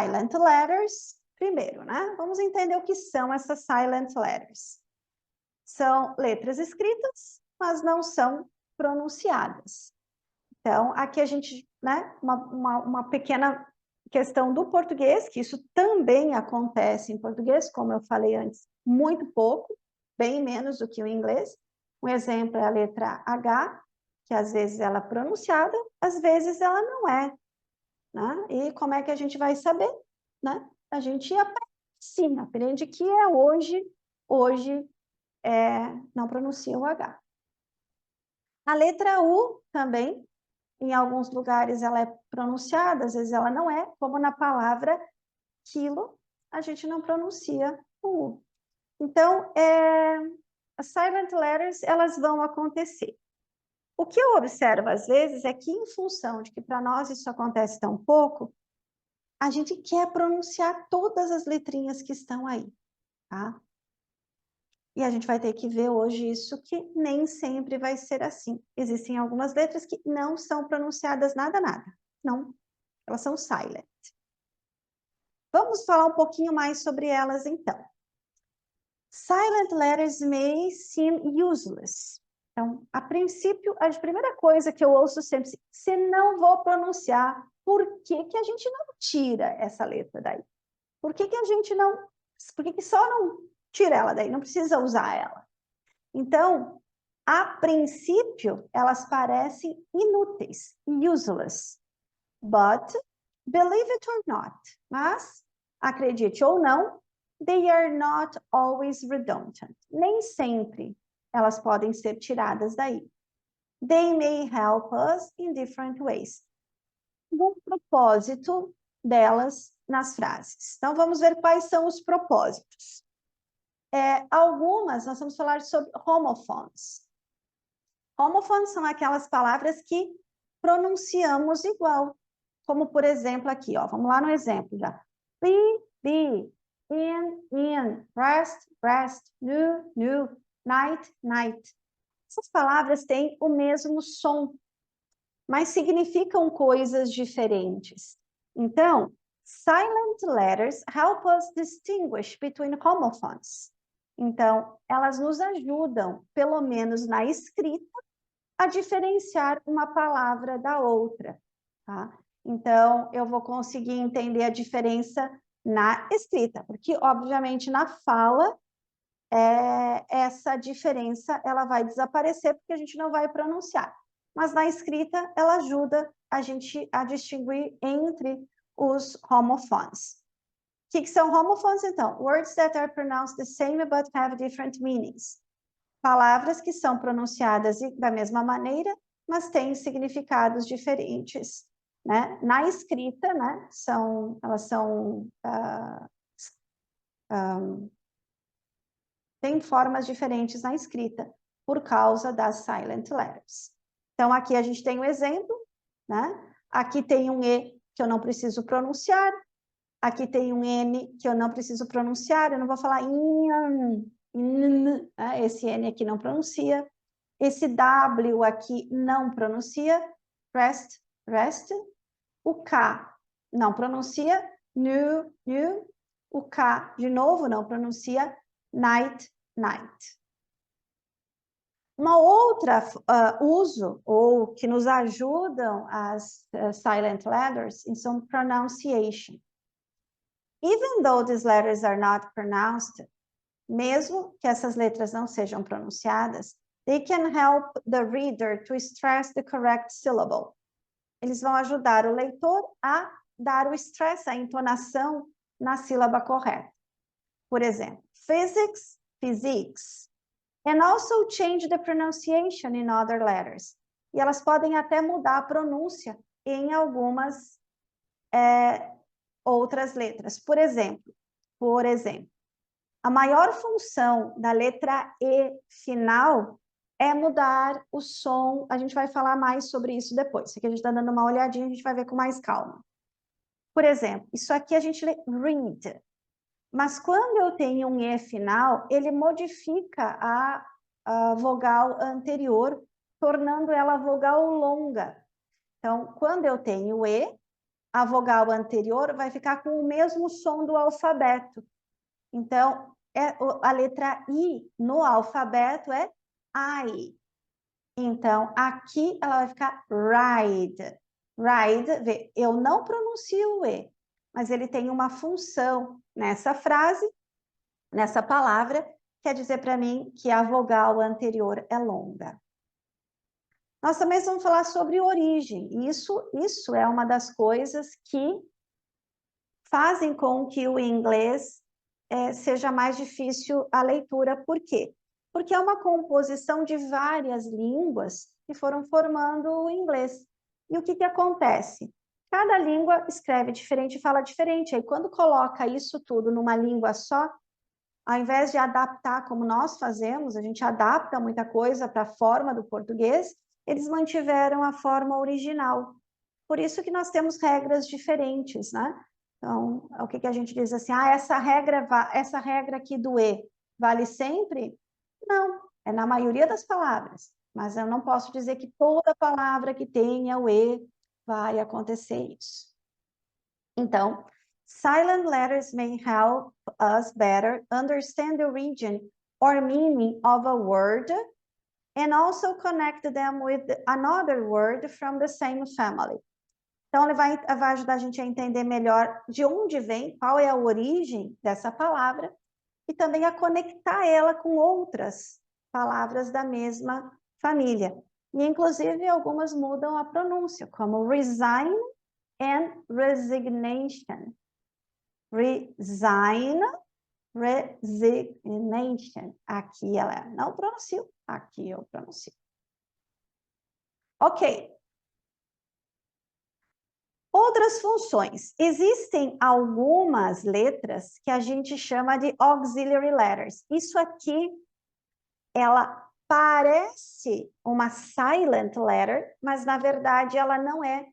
silent letters primeiro, né? Vamos entender o que são essas silent letters. São letras escritas, mas não são pronunciadas. Então, aqui a gente, né, uma pequena questão do português, que isso também acontece em português, como eu falei antes, muito pouco, bem menos do que o inglês. Um exemplo é a letra H, que às vezes ela é pronunciada, às vezes ela não é, né? E como é que a gente vai saber, né? A gente aprende, sim, aprende que é hoje não pronuncia o H. A letra U também, em alguns lugares ela é pronunciada, às vezes ela não é, como na palavra quilo, a gente não pronuncia o U. Então, as silent letters, elas vão acontecer. O que eu observo, às vezes, é que, em função de que para nós isso acontece tão pouco, a gente quer pronunciar todas as letrinhas que estão aí, tá? E a gente vai ter que ver hoje isso, que nem sempre vai ser assim. Existem algumas letras que não são pronunciadas nada. Não, elas são silent. Vamos falar um pouquinho mais sobre elas, então. Silent letters may seem useless. Então, a princípio, a primeira coisa que eu ouço sempre, se não vou pronunciar, por que que a gente não tira essa letra daí? Por que que a gente não... Por que que só não tira ela daí? Não precisa usar ela. Então, a princípio, elas parecem inúteis, useless. But, believe it or not, mas, acredite ou não, they are not always redundant. Nem sempre elas podem ser tiradas daí. They may help us in different ways. O propósito delas nas frases. Então, vamos ver quais são os propósitos. Algumas, nós vamos falar sobre homophones. Homophones são aquelas palavras que pronunciamos igual. Como, por exemplo, aqui, ó, vamos lá no exemplo já. Be, in, rest, new, night. Essas palavras têm o mesmo som, mas significam coisas diferentes. Então, silent letters help us distinguish between homophones. Então, elas nos ajudam, pelo menos na escrita, a diferenciar uma palavra da outra, tá? Então, eu vou conseguir entender a diferença na escrita, porque, obviamente, na fala, essa diferença ela vai desaparecer, porque a gente não vai pronunciar. Mas na escrita, ela ajuda a gente a distinguir entre os homophones. O que são homophones, então? Words that are pronounced the same but have different meanings. Palavras que são pronunciadas da mesma maneira, mas têm significados diferentes, né? Na escrita, né? Têm formas diferentes na escrita, por causa das silent letters. Então, aqui a gente tem um exemplo, né? Aqui tem um E que eu não preciso pronunciar, aqui tem um N que eu não preciso pronunciar, eu não vou falar esse N aqui não pronuncia, esse W aqui não pronuncia, rest, o K não pronuncia, new, o K de novo não pronuncia, night. Uma outra uso, ou que nos ajudam as silent letters, são pronunciation. Even though these letters are not pronounced, mesmo que essas letras não sejam pronunciadas, they can help the reader to stress the correct syllable. Eles vão ajudar o leitor a dar o stress, a entonação na sílaba correta. Por exemplo, physics. And also change the pronunciation in other letters. E elas podem até mudar a pronúncia em algumas outras letras. Por exemplo, a maior função da letra E final é mudar o som. A gente vai falar mais sobre isso depois. Isso aqui a gente está dando uma olhadinha, a gente vai ver com mais calma. Por exemplo, isso aqui a gente lê read. Mas quando eu tenho um E final, ele modifica a vogal anterior, tornando ela vogal longa. Então, quando eu tenho E, a vogal anterior vai ficar com o mesmo som do alfabeto. Então, a letra I no alfabeto é I. Então, aqui ela vai ficar ride. Ride, vê, eu não pronuncio o E, mas ele tem uma função nessa frase, nessa palavra, quer dizer para mim que a vogal anterior é longa. Nós também vamos falar sobre origem. Isso é uma das coisas que fazem com que o inglês seja mais difícil a leitura. Por quê? Porque é uma composição de várias línguas que foram formando o inglês. E o que acontece? Cada língua escreve diferente e fala diferente. Aí, quando coloca isso tudo numa língua só, ao invés de adaptar como nós fazemos, a gente adapta muita coisa para a forma do português, eles mantiveram a forma original. Por isso que nós temos regras diferentes, né? Então, o que a gente diz assim, essa regra aqui do E vale sempre? Não, é na maioria das palavras, mas eu não posso dizer que toda palavra que tenha o E vai acontecer isso. Então, silent letters may help us better understand the region or meaning of a word and also connect them with another word from the same family. Então, ele vai ajudar a gente a entender melhor de onde vem, qual é a origem dessa palavra, e também a conectar ela com outras palavras da mesma família. E, inclusive, algumas mudam a pronúncia, como resign and resignation. Resign, resignation. Aqui ela não pronuncio, aqui eu pronuncio. Ok. Outras funções. Existem algumas letras que a gente chama de auxiliary letters. Isso aqui, ela parece uma silent letter, mas na verdade ela não é,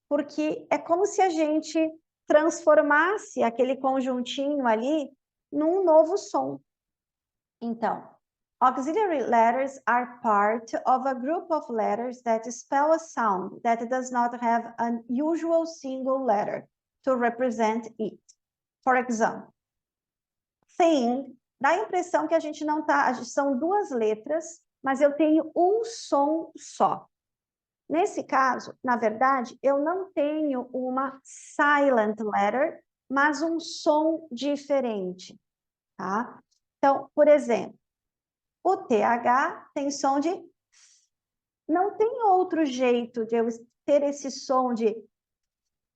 porque é como se a gente transformasse aquele conjuntinho ali num novo som. Então, auxiliary letters are part of a group of letters that spell a sound that does not have an usual single letter to represent it. For example, thing dá a impressão que a gente não tá, são duas letras, mas eu tenho um som só. Nesse caso, na verdade, eu não tenho uma silent letter, mas um som diferente, tá? Então, por exemplo, o TH tem som de... Não tem outro jeito de eu ter esse som de...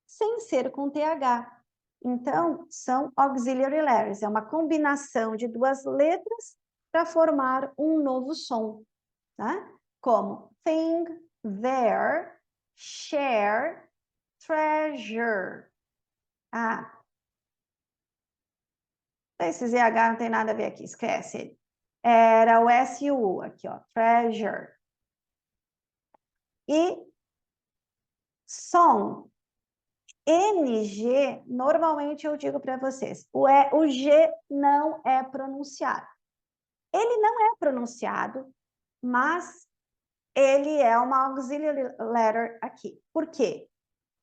sem ser com TH. Então, são auxiliary letters. É uma combinação de duas letras para formar um novo som, tá? Como thing, there, share, treasure. Esse ZH não tem nada a ver aqui, esquece ele. Era o SU aqui, ó, treasure. E som, NG, normalmente eu digo para vocês, o G não é pronunciado. Ele não é pronunciado, mas ele é uma auxiliary letter aqui. Por quê?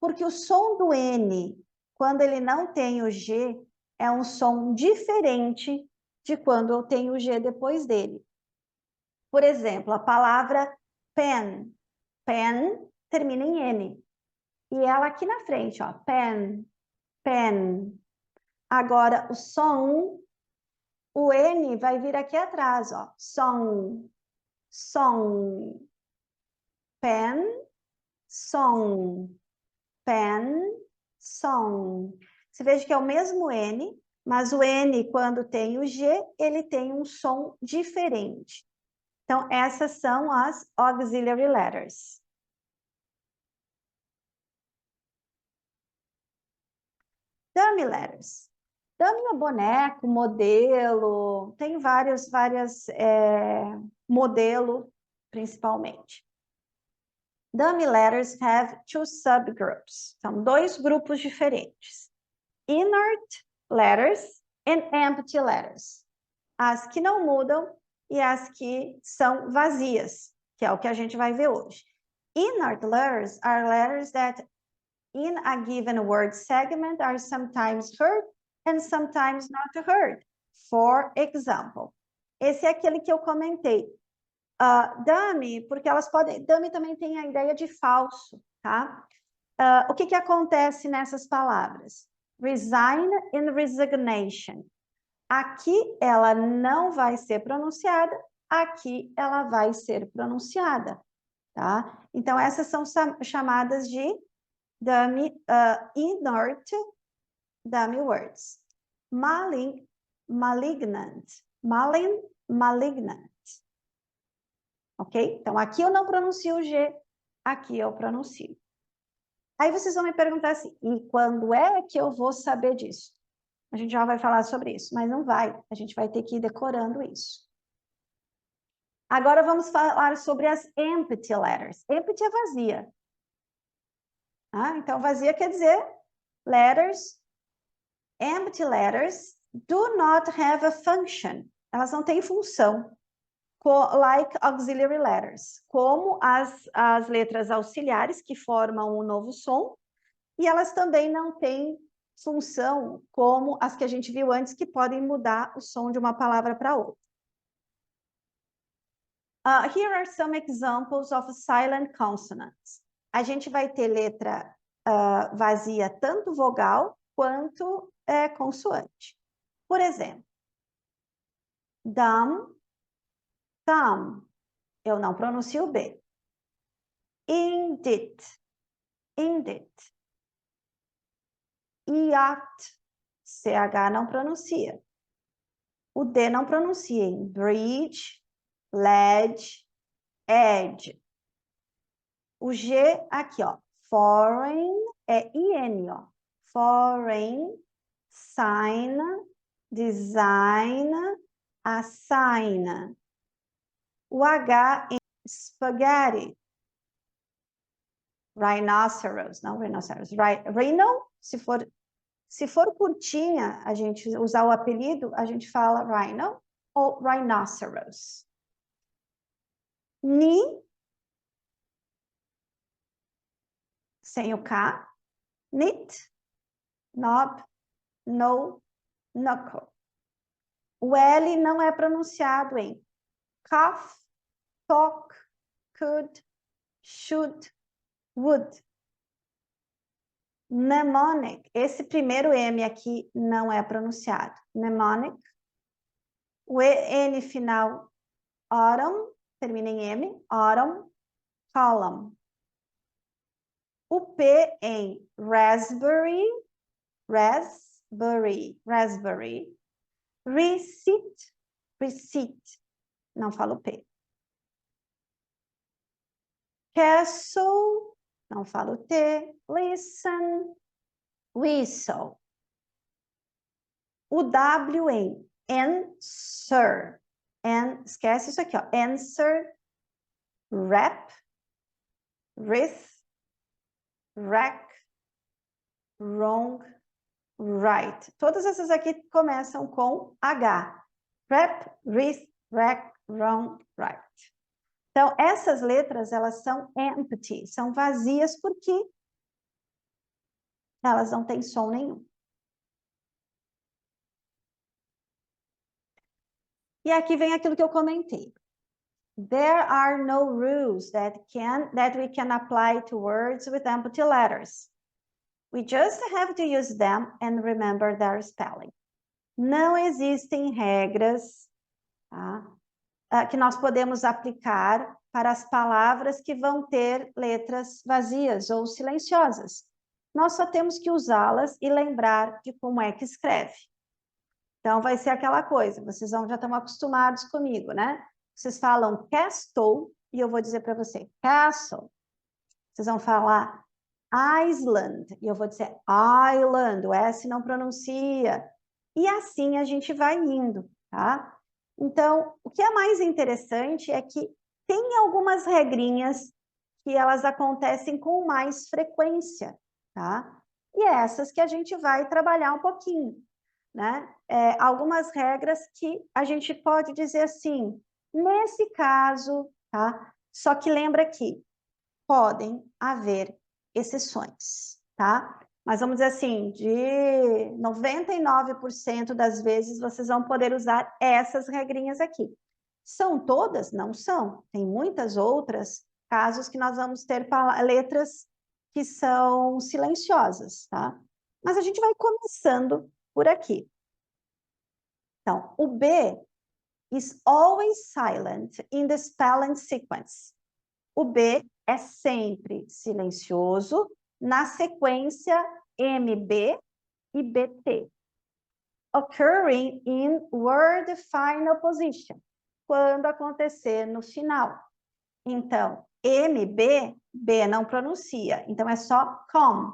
Porque o som do N, quando ele não tem o G, é um som diferente de quando eu tenho o G depois dele. Por exemplo, a palavra pen. Pen termina em N. E ela aqui na frente, ó, pen, pen. Agora, o som, o N vai vir aqui atrás, ó, som, som. Pen, som, pen, som. Você veja que é o mesmo N, mas o N, quando tem o G, ele tem um som diferente. Então, essas são as auxiliary letters. Dummy letters. Dummy é boneco, modelo, tem vários modelo, principalmente. Dummy letters have two subgroups. São dois grupos diferentes. Inert letters and empty letters. As que não mudam e as que são vazias, que é o que a gente vai ver hoje. Inert letters are letters that in a given word segment are sometimes heard and sometimes not heard. For example, esse é aquele que eu comentei. Dummy, porque elas podem... Dummy também tem a ideia de falso, tá? O que acontece nessas palavras? Resign and resignation. Aqui ela não vai ser pronunciada, aqui ela vai ser pronunciada, tá? Então, essas são chamadas de dummy, inert dummy words. Malignant. Malignant. Ok? Então, aqui eu não pronuncio o G, aqui eu pronuncio. Aí vocês vão me perguntar assim, e quando é que eu vou saber disso? A gente já vai falar sobre isso, mas não vai. A gente vai ter que ir decorando isso. Agora vamos falar sobre as empty letters. Empty é vazia. Então, vazia quer dizer letters, empty letters do not have a function. Elas não têm função. Like auxiliary letters, como as letras auxiliares que formam um novo som, e elas também não têm função como as que a gente viu antes, que podem mudar o som de uma palavra para outra. Here are some examples of silent consonants. A gente vai ter letra vazia, tanto vogal quanto consoante. Por exemplo, dumb, thumb. Eu não pronuncio o B. Indeed. Indeed. Yacht. CH não pronuncia. O D não pronuncia em bridge, ledge, edge. O G aqui, ó. Foreign é IN, ó. Foreign, sign, design, assign. O H em spaghetti. Rhinoceros, não rhinoceros. Rhino, se for curtinha, a gente usar o apelido, a gente fala rhino ou rhinoceros. Ni, sem o K. Knit, knob, no, knuckle. O L não é pronunciado em cough, talk, could, should, would. Mnemonic, esse primeiro M aqui não é pronunciado. Mnemonic. O N final, autumn, termina em M, autumn, column. O P em raspberry, receipt, não falo P. Castle, não falo T. Listen, whistle. O W em answer. Esquece isso aqui, ó. Answer, rap, wreath, rack, wrong, right. Todas essas aqui começam com H. Rap, wreath, rack, wrong, right. Então, essas letras, elas são empty, são vazias porque elas não têm som nenhum. E aqui vem aquilo que eu comentei. There are no rules that we can apply to words with empty letters. We just have to use them and remember their spelling. Não existem regras, tá? Que nós podemos aplicar para as palavras que vão ter letras vazias ou silenciosas. Nós só temos que usá-las e lembrar de como é que escreve. Então, vai ser aquela coisa, vocês já estão acostumados comigo, né? Vocês falam castle, e eu vou dizer para você, castle. Vocês vão falar Iceland, e eu vou dizer island, o S não pronuncia. E assim a gente vai indo, tá? Então, o que é mais interessante é que tem algumas regrinhas que elas acontecem com mais frequência, tá? E é essas que a gente vai trabalhar um pouquinho, né? Algumas regras que a gente pode dizer assim, nesse caso, tá? Só que lembra que podem haver exceções, tá? Mas vamos dizer assim, de 99% das vezes vocês vão poder usar essas regrinhas aqui. São todas? Não são. Tem muitas outras casos que nós vamos ter letras que são silenciosas, tá? Mas a gente vai começando por aqui. Então, o B is always silent in the spelling sequence. O B é sempre silencioso na sequência MB e BT. Occurring in word final position. Quando acontecer no final. Então, MB, B não pronuncia. Então, é só come.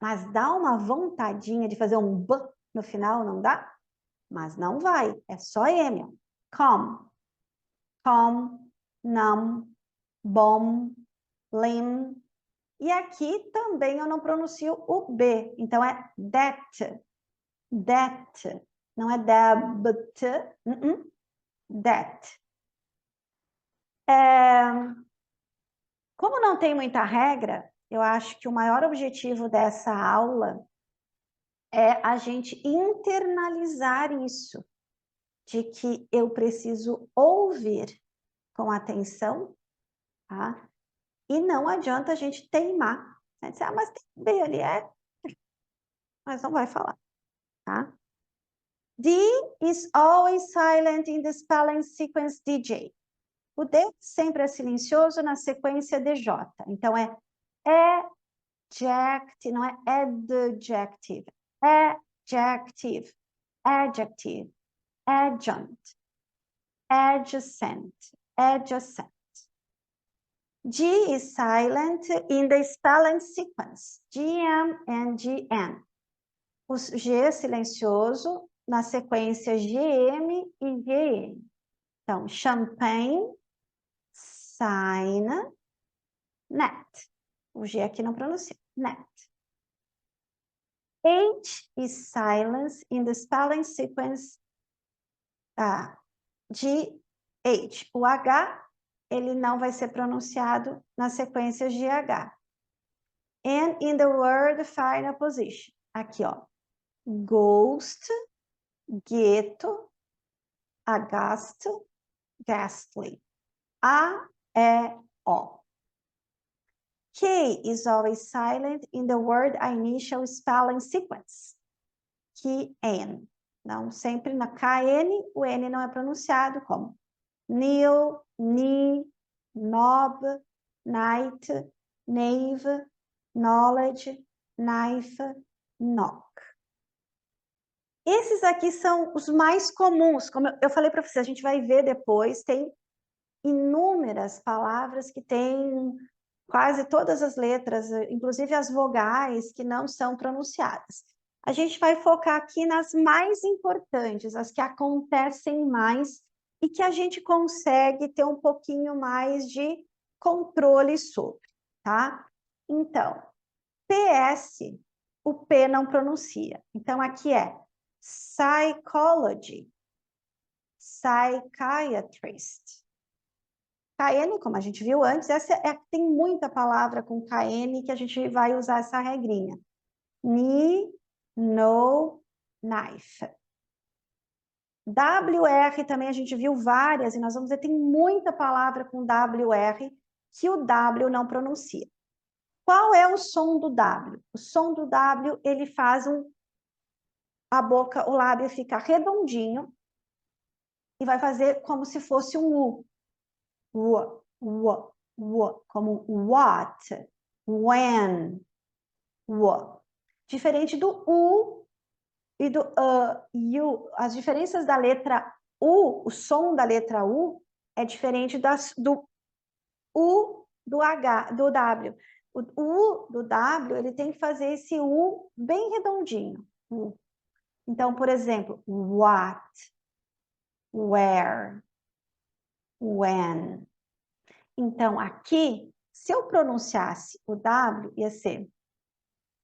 Mas dá uma vontadinha de fazer um B no final, não dá? Mas não vai. É só M. Come. Come, num, bom, lim. E aqui também eu não pronuncio o B. Então, é that. That. Não é that. That. Como não tem muita regra, eu acho que o maior objetivo dessa aula é a gente internalizar isso, de que eu preciso ouvir com atenção, tá? E não adianta a gente teimar. Né? Dizer, mas tem B ali, mas não vai falar, tá? D is always silent in the spelling sequence DJ. O D sempre é silencioso na sequência DJ. Então, é adjective, não é adjective. Adjective, adjective, adjunct, adjacent, adjacent. G is silent in the spelling sequence, GM and GN. O G é silencioso na sequência GM e GN. Então, champagne, sign, net. O G aqui não pronuncia, net. H is silent in the spelling sequence GH. O H, ele não vai ser pronunciado na sequência GH. And in the word final position. Aqui, ó. Ghost, ghetto, aghast, ghastly. A, E, O. K is always silent in the word initial spelling sequence. K-N. Não, sempre na KN, o N não é pronunciado como Neil, Ni, Nob, Night, Nave, Knowledge, Knife, Knock. Esses aqui são os mais comuns. Como eu falei para você, a gente vai ver depois, tem inúmeras palavras que têm quase todas as letras, inclusive as vogais que não são pronunciadas. A gente vai focar aqui nas mais importantes, as que acontecem mais e que a gente consegue ter um pouquinho mais de controle sobre, tá? Então, PS, o P não pronuncia. Então, aqui é psychology, psychiatrist. KN, como a gente viu antes, tem muita palavra com KN que a gente vai usar essa regrinha. Knee, no, knife. WR também a gente viu várias, e nós vamos ver, tem muita palavra com WR que o W não pronuncia. Qual é o som do W? O som do W, ele faz a boca, o lábio fica redondinho e vai fazer como se fosse um U. Como what, when, diferente do U e do you. As diferenças da letra U, o som da letra U é diferente do U do H, do W. O U do W, ele tem que fazer esse U bem redondinho. Então, por exemplo, what, where, when. Então, aqui, se eu pronunciasse o W, ia ser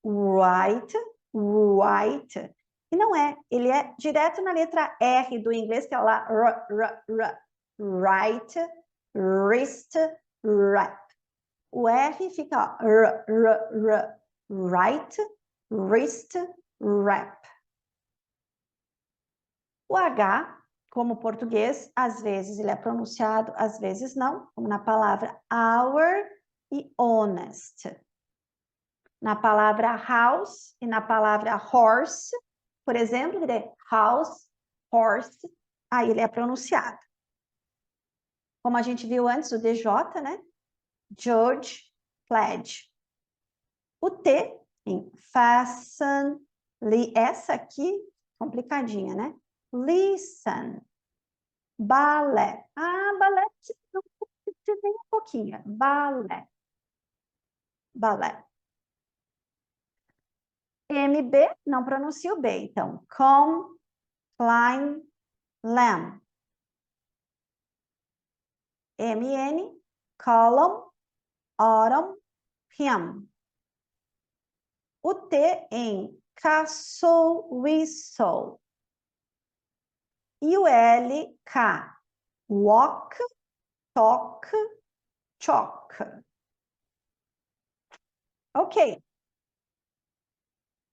right, right. E não é, ele é direto na letra R do inglês, que é lá, right, wrist, rap. O R fica, ó, right, wrist, wrap. O H, como português, às vezes ele é pronunciado, às vezes não, como na palavra hour e honest. Na palavra house e na palavra horse, por exemplo, ele é house, horse, aí ele é pronunciado. Como a gente viu antes, o DJ, né? Judge, pledge. O T em fasten, essa aqui, complicadinha, né? Listen. Balé. Ah, balé, nem um pouquinho. Balé. Balé. MB, não pronuncio o B, então. Com, climb, lamb. MN, column, autumn, hymn. O T em castle, whistle. E o L, K. Walk, talk, chalk. Okay.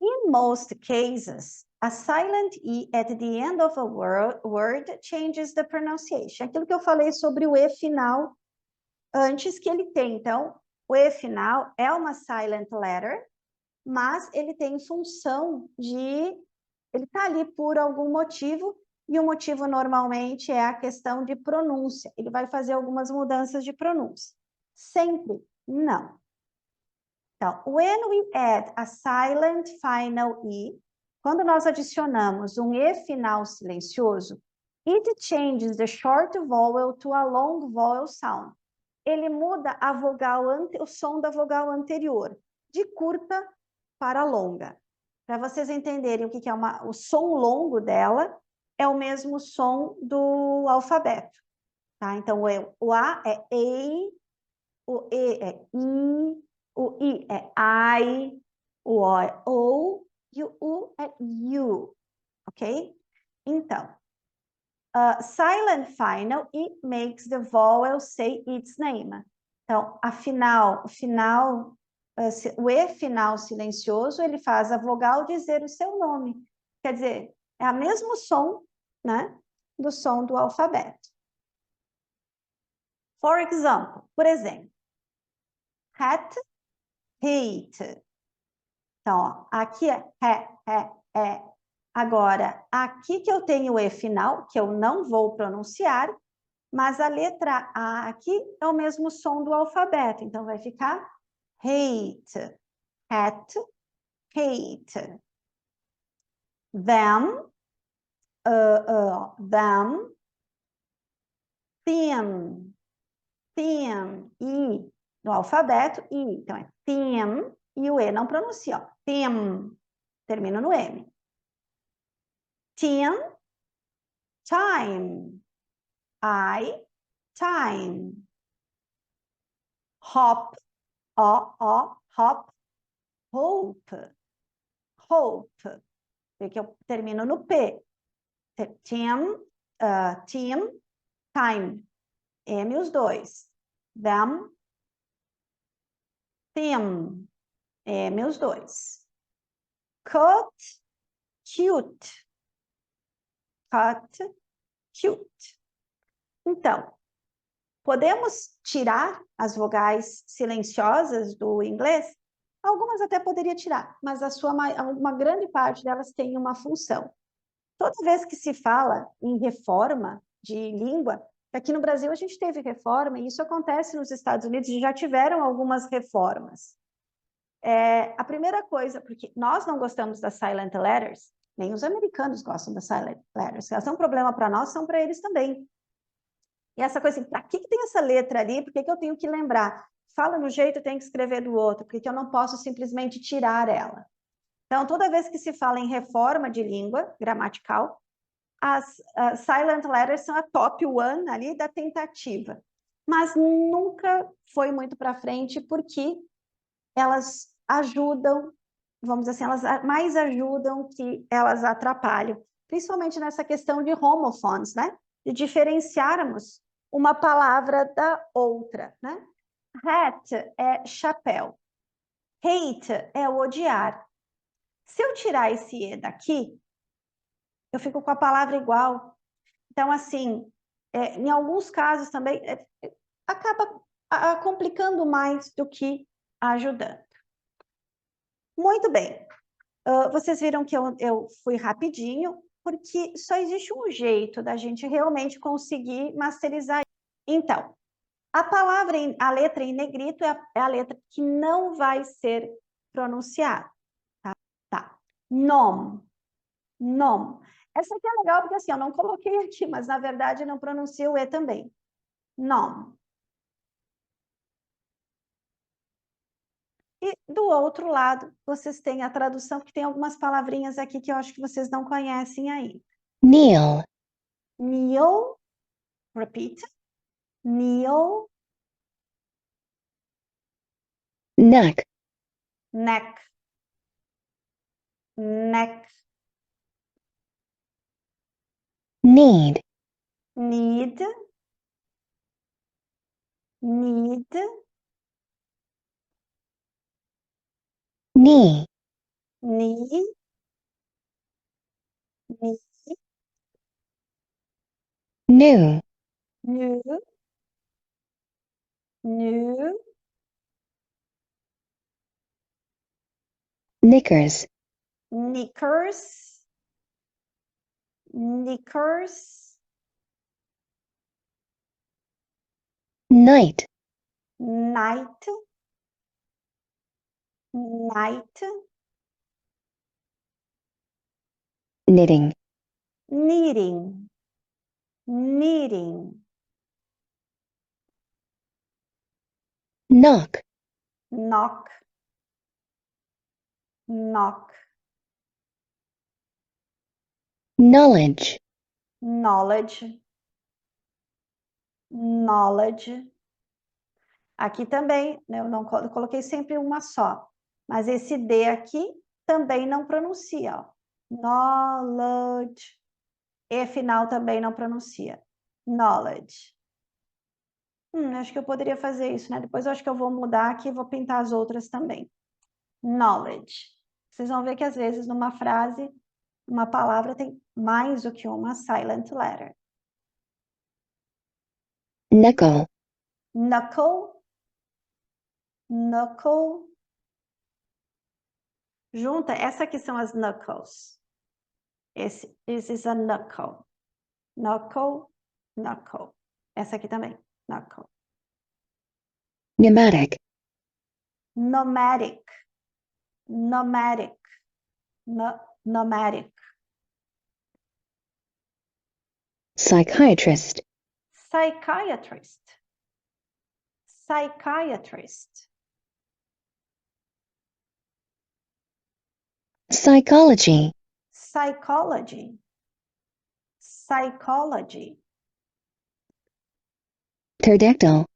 In most cases, a silent E at the end of a word changes the pronunciation. Aquilo que eu falei sobre o E final antes que ele tem. Então, o E final é uma silent letter, mas ele tem função de... Ele está ali por algum motivo, e o motivo normalmente é a questão de pronúncia. Ele vai fazer algumas mudanças de pronúncia. Sempre, não. Então, when we add a silent final E, quando nós adicionamos um E final silencioso, it changes the short vowel to a long vowel sound. Ele muda a vogal o som da vogal anterior, de curta para longa. Para vocês entenderem o que é o som longo dela, é o mesmo som do alfabeto. Tá? Então, o A é EI, o E é I, o I é I, o O é O e o U é U, ok? Então, silent final, it makes the vowel say its name. Então, o E final silencioso, ele faz a vogal dizer o seu nome. Quer dizer, é o mesmo som, né, do som do alfabeto. For example, por exemplo, hat, hate. Então, ó, aqui é. Agora, aqui que eu tenho o E final, que eu não vou pronunciar, mas a letra A aqui é o mesmo som do alfabeto. Então, vai ficar hate, hat, hate. Them, theme, I, no alfabeto, I. Então, é theme, e o E não pronuncia, ó. Theme, termina no M. Team, time, time. Hop, hop, hope, porque eu termino no P. Team, time, M os dois. Them, theme, M os dois. Cut, cute. Cut, cute. Então, podemos tirar as vogais silenciosas do inglês? Algumas até poderia tirar, mas uma grande parte delas tem uma função. Toda vez que se fala em reforma de língua, aqui no Brasil a gente teve reforma, e isso acontece nos Estados Unidos, e já tiveram algumas reformas. A primeira coisa, porque nós não gostamos das silent letters, nem os americanos gostam das silent letters. Se elas são um problema para nós, são para eles também. E essa coisa assim, para que tem essa letra ali? Por que eu tenho que lembrar? Fala no jeito, eu tenho que escrever do outro, porque eu não posso simplesmente tirar ela. Então, toda vez que se fala em reforma de língua gramatical, as silent letters são a top one ali da tentativa. Mas nunca foi muito para frente, porque elas ajudam, vamos dizer assim, elas mais ajudam que elas atrapalham. Principalmente nessa questão de homophones, né? De diferenciarmos uma palavra da outra, né? Hat é chapéu. Hate é o odiar. Se eu tirar esse E daqui, eu fico com a palavra igual. Então, assim, em alguns casos também, acaba complicando mais do que ajudando. Muito bem. Vocês viram que eu fui rapidinho, porque só existe um jeito da gente realmente conseguir masterizar. Então, a letra em negrito é a letra que não vai ser pronunciada. Tá? Nom. Nom. Essa aqui é legal porque assim, eu não coloquei aqui, mas na verdade não pronuncio o E também. Nom. E do outro lado, vocês têm a tradução, porque tem algumas palavrinhas aqui que eu acho que vocês não conhecem aí. kneel, Kneel, repeat. Kneel, neck, neck, neck, need, need, need, knee, knee, knee, new, new, new, knickers, knickers, knickers, night, night, night, knitting, knitting, knitting, knock, knock, knock, knowledge, knowledge, knowledge. Aqui também, né, eu não eu coloquei sempre uma só, mas esse D aqui também não pronuncia, ó. Knowledge. E final também não pronuncia. Knowledge. Acho que eu poderia fazer isso, né? Depois eu acho que eu vou mudar aqui e vou pintar as outras também. Knowledge. Vocês vão ver que às vezes numa frase, uma palavra tem mais do que uma silent letter. knuckle, Knuckle. Knuckle. Junta, essa aqui são as knuckles. This is a knuckle. Knuckle, knuckle. Essa aqui também, knuckle. pneumatic, Nomadic. Nomadic. Nomadic. psychiatrist, Psychiatrist. Psychiatrist. psychology, Psychology. Psychology. pterodactyl,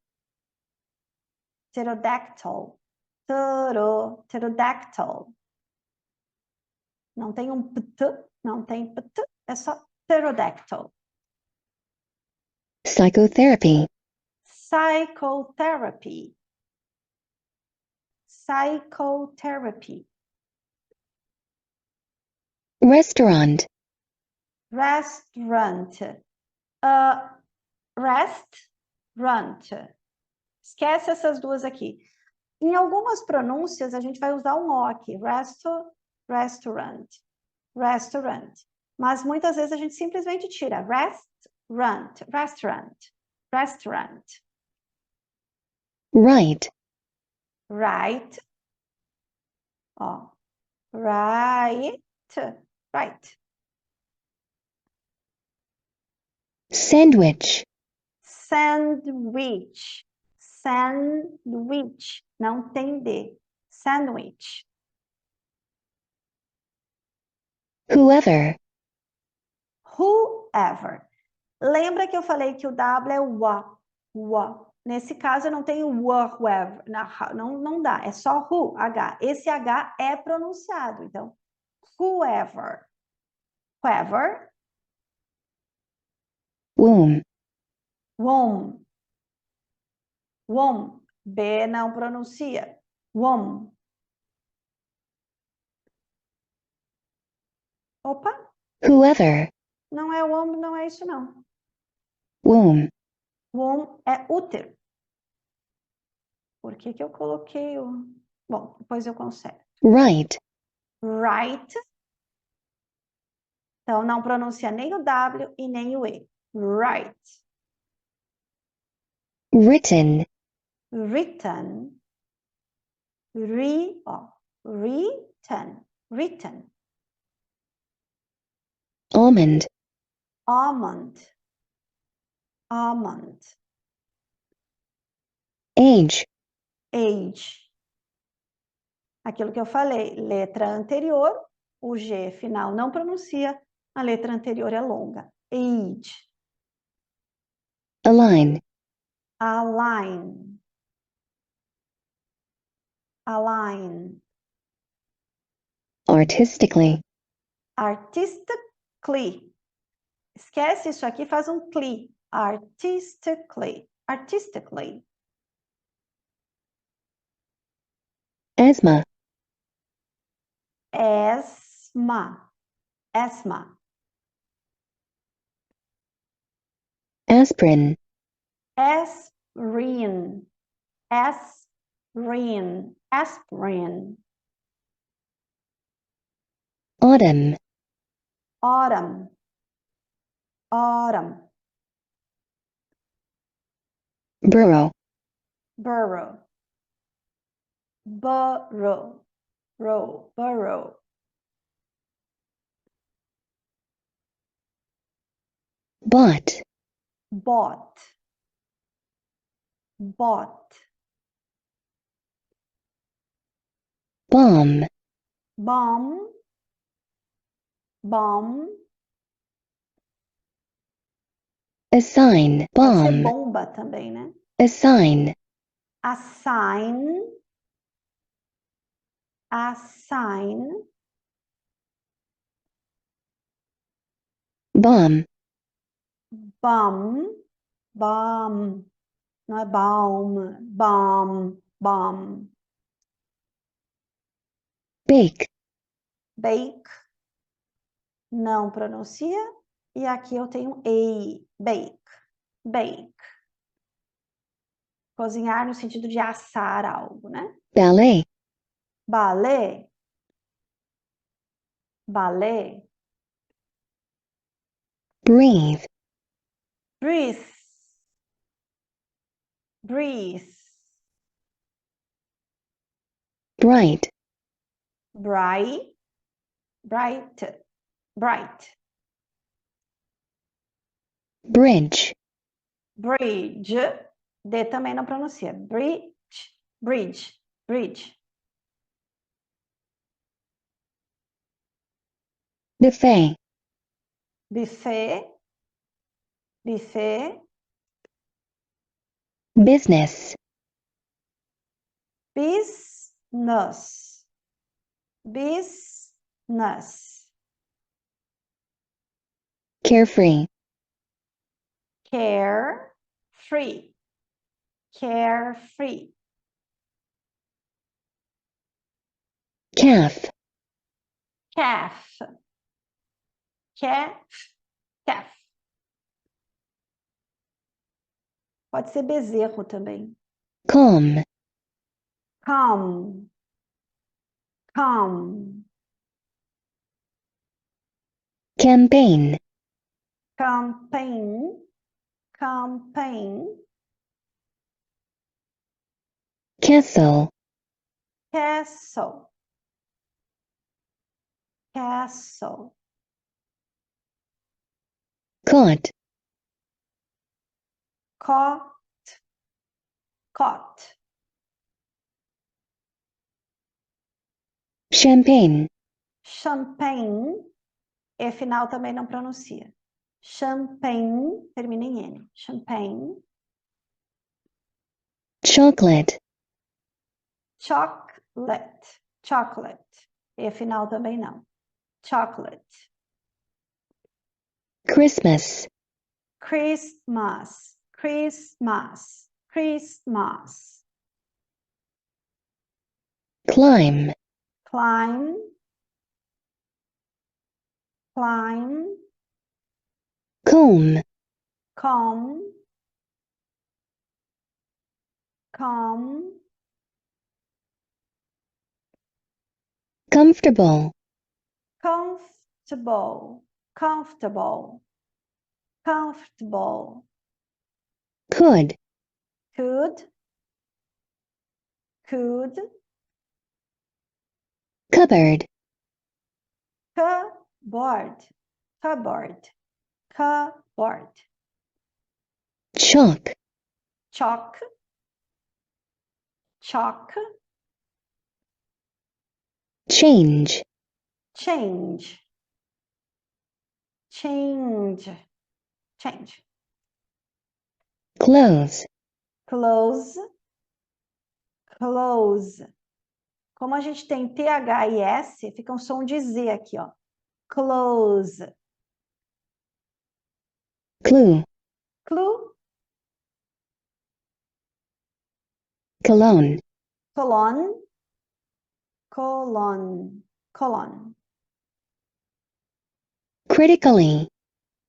Pterodactyl. Pterodactyl. Não tem um pt, não tem pt, é só pterodactyl. psychotherapy, Psychotherapy. Psychotherapy. restaurant, Restaurant. Restaurant. Esquece essas duas aqui. Em algumas pronúncias, a gente vai usar um O aqui. Restaurant. Restaurant. Mas muitas vezes a gente simplesmente tira restaurant. Restaurant. Restaurant. right, Right. Ó. Right. Right. sandwich, Sandwich. Sandwich. Não tem D. Sandwich. whoever, Whoever. Lembra que eu falei que o W é o A. O A. Nesse caso, eu não tenho whoever. Não dá. É só who, H. Esse H é pronunciado. Então, whoever. Whoever. womb, Womb. Womb. B não pronuncia. Womb. Opa, whoever, não é womb, não é isso não. womb, Womb é útero. Por que que eu coloquei o... Bom, depois eu conserto. right, Right. Então, não pronuncia nem o W e nem o E. Right. written, Written. Written. Written. almond, Almond. Almond. age, Age. Aquilo que eu falei, letra anterior, o G final não pronuncia, a letra anterior é longa. Age. align, Align. Align. artistically, Artistically. Esquece isso aqui, faz um cli. Artistically. Artistically. asthma, Asthma. Asthma. aspirin, Aspirin. Aspirin. Aspirin. autumn, Autumn. Autumn. burrow, Burrow. Burrow. Row. Burrow. bought, Bought. Bought. bomb, Bomb. Bomb. assign, Pode ser bomb, bomba também, né? assign, Assign. Assign. bomb, Bum. Bum. Não é balm. Bum. Bum. bake, Bake. Não pronuncia. E aqui eu tenho ei. Bake. Bake. Cozinhar no sentido de assar algo, né? ballet, Balé. Balé. breathe, Breathe. Breathe. bright, Bright. Bright. Bright. bridge, Bridge. D também não pronuncia. Bridge. Bridge. Bridge. buffet, Buffet. Buffet. business, Business. Business. carefree, Carefree. Carefree. calf, Calf. Calf. Calf. Pode ser bezerro também. calm, Calm. Calm. campaign, Campaign. Campaign. castle, Castle. Castle. cot, Cot. Cot. champagne, Champagne. E final também não pronuncia. Champagne. Termina em N. Champagne. chocolate, Chocolate. Chocolate. E final também não. Chocolate. Christmas, Christmas. Christmas. Christmas. climb, Climb. climb, comb, comb, comb, comfortable, comfortable, comfortable, comfortable, could, could, could, cupboard, cupboard, cupboard, cupboard, chalk, chalk, chalk, change, change, change, change, clothes, close, close. Como a gente tem TH e S, fica um som de Z aqui, ó. Close, clue, clue, cologne, colon, colon, colon. critically,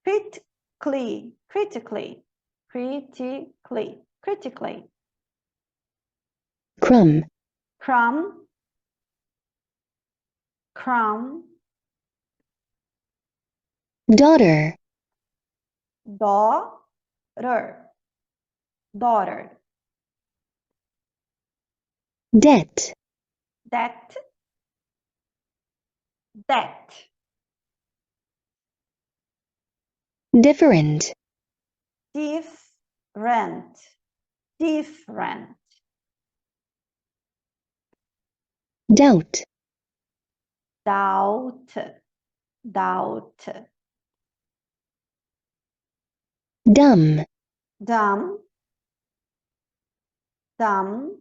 Critically, critically, critically, critically. crumb, Crumb, crumb, daughter, daughter, daughter. debt, That, that. different, Different, different. doubt, Doubt, doubt. dumb, Dumb, dumb.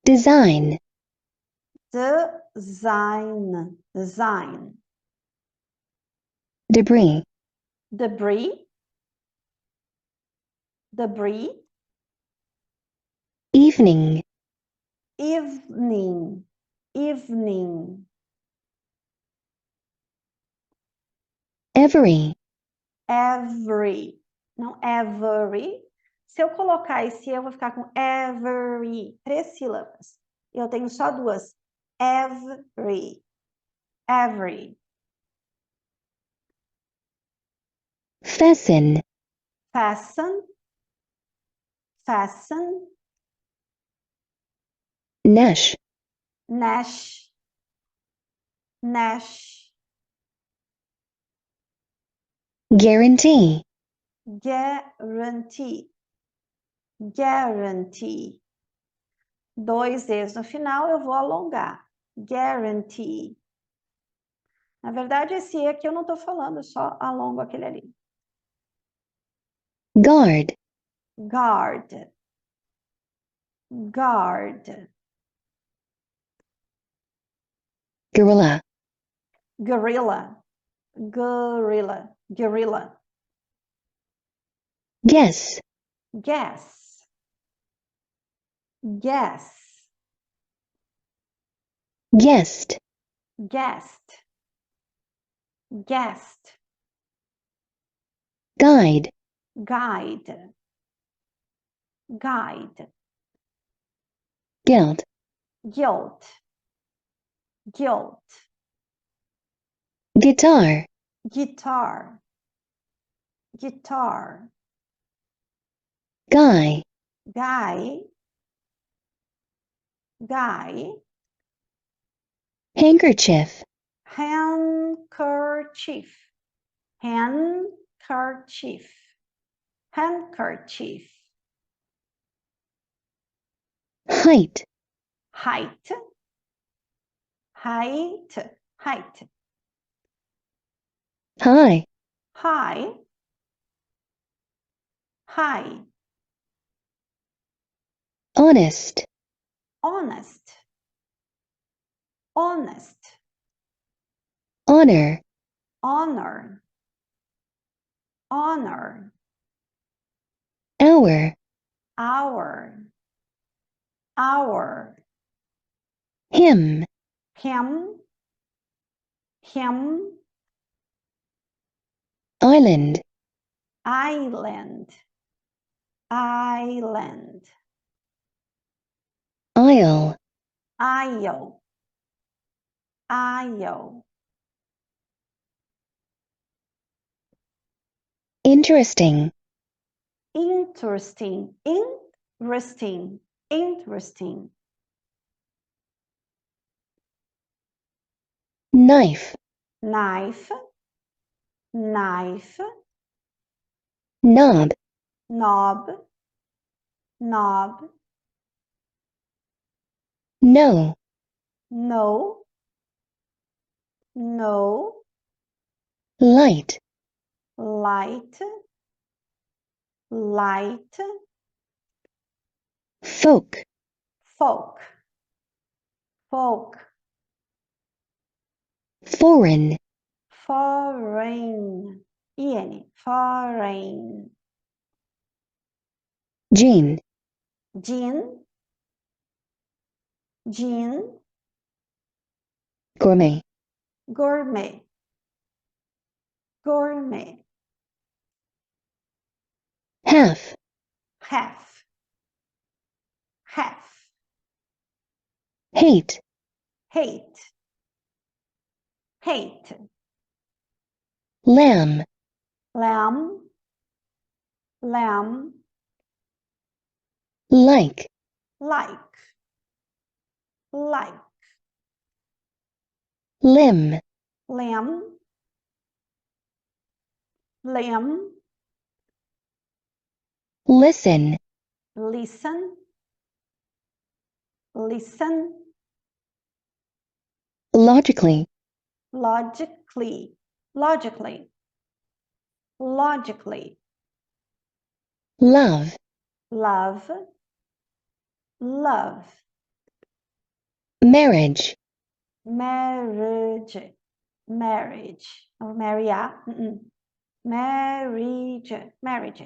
design, Design, design. debris, Debris, debris. evening, Evening, evening. every, Every, não every. Se eu colocar esse eu vou ficar com every, 3 sílabas. Eu tenho só 2. Every, every. fasten, Fasten, fasten. nash, Nash, nash. guarantee, Guarantee, guarantee. 2 E's no final, eu vou alongar. Guarantee. Na verdade, esse E aqui eu não estou falando, eu só alongo aquele ali. guard, Guard, guard. gorilla, Gorilla, gorilla, gorilla. guess, Guess, guess, guest, guest, guest. guide, Guide, guide. guilt, Guilt, guilt. guitar, Guitar, guitar. guy, Guy, guy. handkerchief, Handkerchief, handkerchief, handkerchief. height, Height, height, height. high, High, high. honest, Honest, honest. honor, Honor, honor. hour, Hour, hour. him, Him, him, island, island, island, aisle, aisle, aisle, interesting, interesting, interesting, interesting, knife, knife, knife, knob, knob, knob, no, no, no, light, light, light, folk, folk, folk, foreign, foreign, en, foreign, gene, gin, gin, gourmet, gourmet, gourmet, half, half, half, hate, hate, hate, lamb, lamb, lamb, like, like, like, limb, lamb, lamb, listen, listen, listen, logically, logically, logically, logically, love, love, love, marriage, marriage, marriage, or marry, marriage, marriage,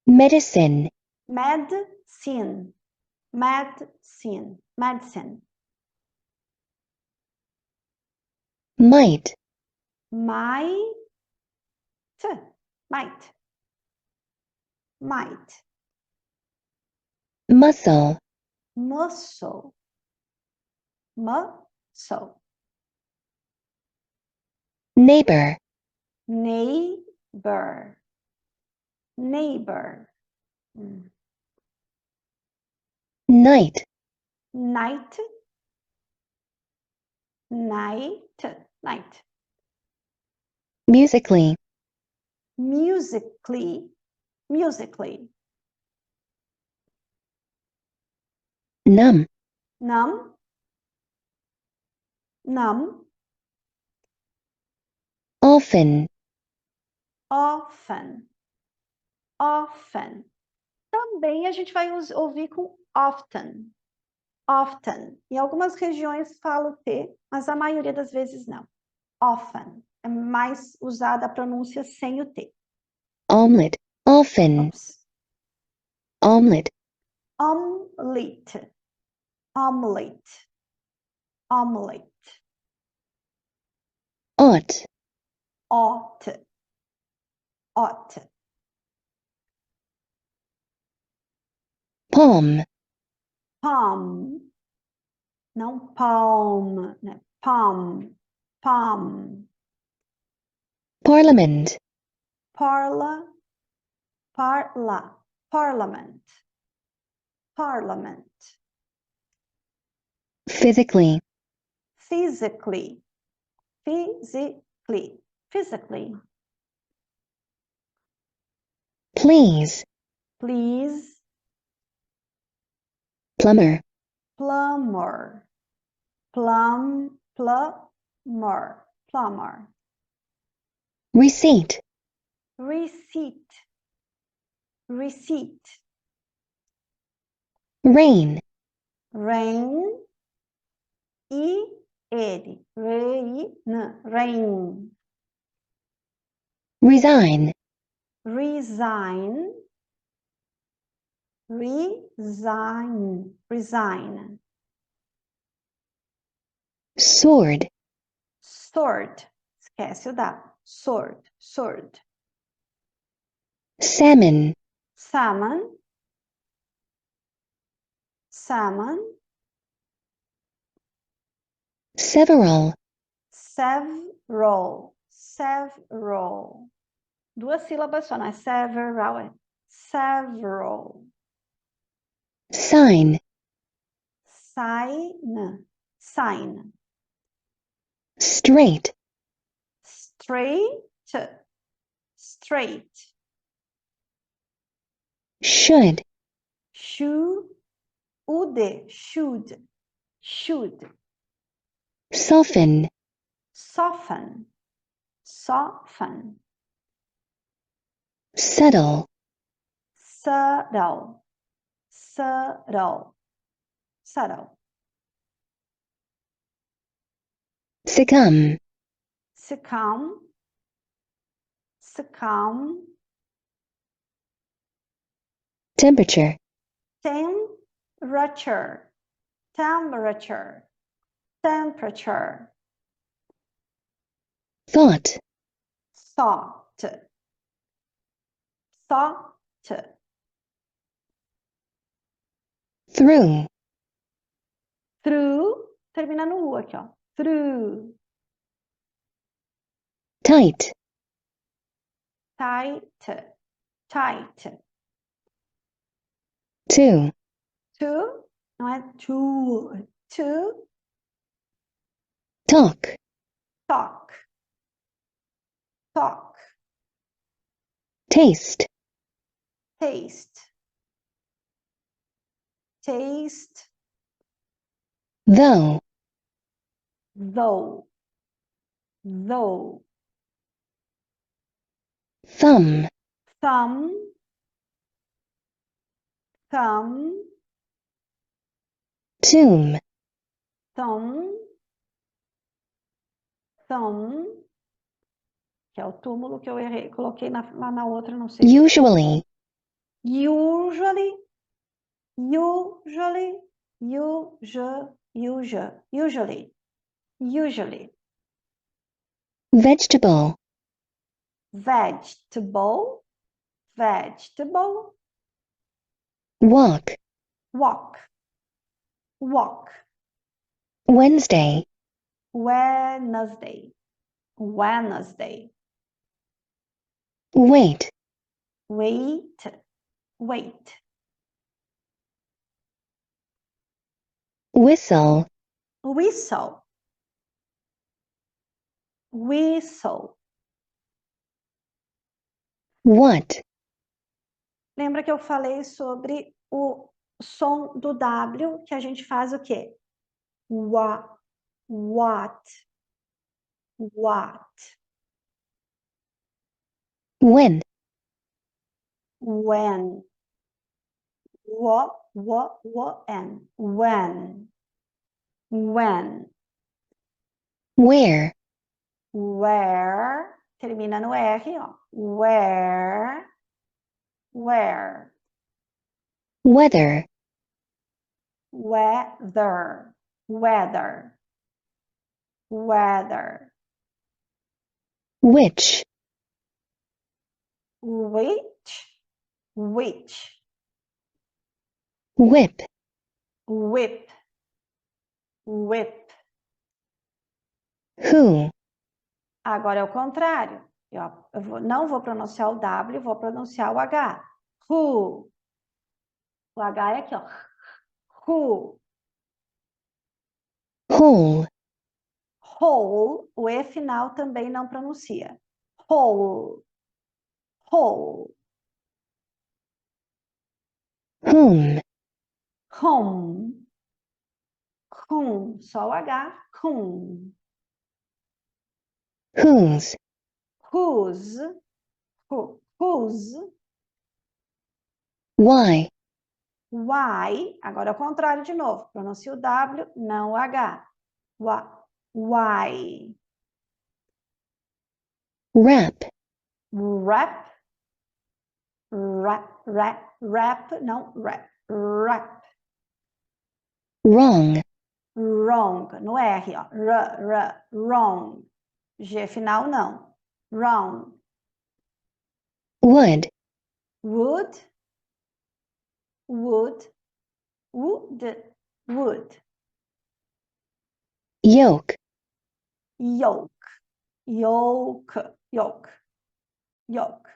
medicine, medicine, medicine, medicine, might, might, might, might, muscle, muscle, muscle, neighbor, neighbor, neighbor, night, night, night, night, musically, musically, musically, numb, numb, numb, often, often, often. Também a gente vai ouvir com often, often. Em algumas regiões fala o T, mas a maioria das vezes não. Often. É mais usada a pronúncia sem o T. omelette, often, Ops. omelette, Omelette, omelette, omelette, ought, ought, ought, palm, palm, não palm, né? Palm, palm, parliament, parla, parliament, parliament, physically, physically, physically, physically, please, please, plumber, plumber, plumber, receipt, receipt, receipt, rain, rain, rain, resign, resign, resign, resign, sword, Sword. Esquece o W. Sword. Sword. salmon, Salmon. Salmon. several, Several. Several. Duas sílabas só, não é several, é several. sign, Sign. Sign. straight, Straight. Straight. should, Should. Should. Should. soften, Soften. Soften. subtle, Subtle. Subtle. Subtle. succumb, Succumb. Succumb. temperature, Temperature. Temperature. Temperature. thought, Thought. Thought. through, Through. Termina no U aqui, ó. Through. tight, Tight. Tight. to, To. Não é to. To. talk, Talk. Talk. taste, Taste. Taste. though, Though. Though. thumb, Thumb. Thumb. tomb, Thumb. Thumb. Que é o túmulo que eu errei. Coloquei lá na outra, não sei. usually, Usually. Usually. Usually. Usually. vegetable, Vegetable. Vegetable. walk, Walk. Walk. Wednesday, Wednesday. Wednesday. wait, Wait. Wait. whistle, Whistle. Whistle. what, Lembra que eu falei sobre o som do W, que a gente faz o quê? What. What. What. when, When. And. When. When. where, Where. Termina no R, ó. Where. Where. weather, Weather. Weather. Weather. which, Which. Which. whip, Whip. Whip. who, Agora é o contrário. Não vou pronunciar o W, vou pronunciar o H. Who. O H é aqui, ó. Who. whole, Whole. O E final também não pronuncia. Whole. Whole. whom, Home. Whom. Só o H. Whom. whose, Whose. Whose. why, Why. Agora é o contrário de novo. Pronuncia o W, não o H. Why. wrap, Wrap. Rap, não, rap. wrong, Wrong, no R, ó. Wrong. G final não. Round. wood, Wood. Wood. Wood. Wood. yolk, Yolk. Yolk. Yolk. Yolk.